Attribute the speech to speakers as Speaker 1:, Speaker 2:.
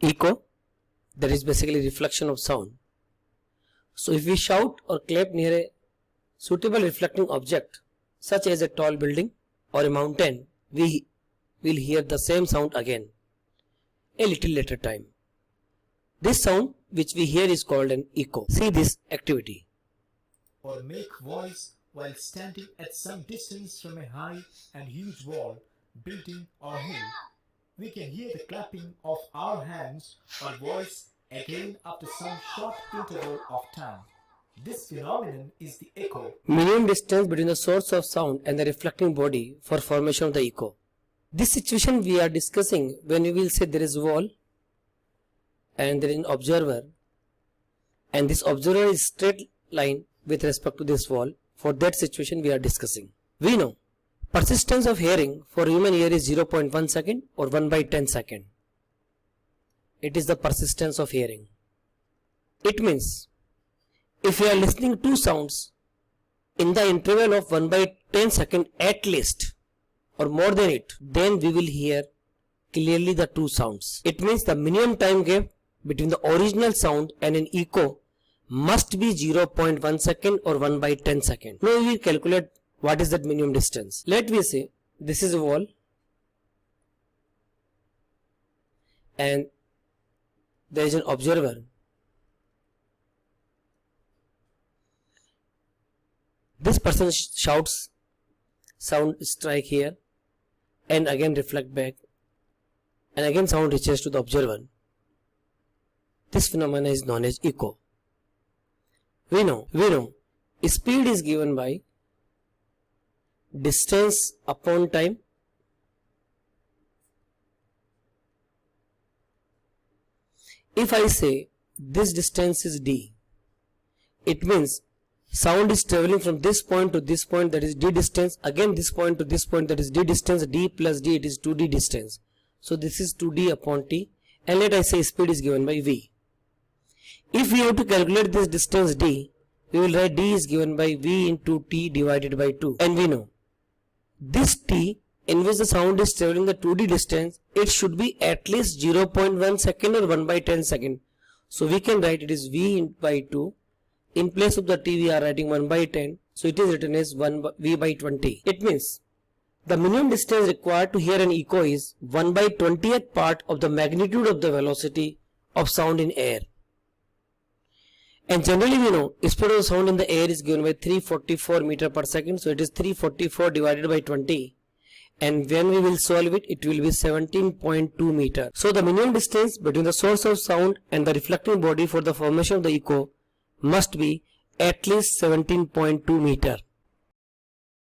Speaker 1: Echo, that is basically reflection of sound. So if we shout or clap near a suitable reflecting object such as a tall building or a mountain, we will hear the same sound again a little later time. This sound which we hear is called an echo. See this activity.
Speaker 2: Or make voice while standing at some distance from a high and huge wall, building or hill. We can hear the clapping of our hands or voice again after some short interval of time. This phenomenon is the echo.
Speaker 1: Minimum distance between the source of sound and the reflecting body for formation of the echo. This situation we are discussing when we will say there is a wall and there is an observer, and this observer is straight line with respect to this wall. For that situation we are discussing. We know persistence of hearing for human ear is 0.1 second or 1/10 second. It is the persistence of hearing. It means if we are listening to sounds in the interval of 1/10 second at least or more than it, then we will hear clearly the two sounds. It means the minimum time gap between the original sound and an echo must be 0.1 second or 1/10 second. Now we will calculate what is that minimum distance. Let me say this is a wall and there is an observer. This person shouts, sound strike here and again reflect back, and again sound reaches to the observer. This phenomenon is known as echo. We know speed is given by distance upon time. If I say this distance is d, it means sound is traveling from this point to this point, that is d distance, again this point to this point, that is d distance, d plus d, it is 2d distance. So this is 2d upon t, and let I say speed is given by v. If we have to calculate this distance d, we will write d is given by v into t divided by 2, and we know this t in which the sound is traveling the 2d distance, it should be at least 0.1 second or 1/10 second. So we can write it is v by 2. In place of the t we are writing 1/10, so it is written as v by 20. It means the minimum distance required to hear an echo is 1/20th part of the magnitude of the velocity of sound in air. And generally we know speed of sound in the air is given by 344 meter per second, so it is 344 divided by 20, and when we will solve it, it will be 17.2 meter. So the minimum distance between the source of sound and the reflecting body for the formation of the echo must be at least 17.2 meter.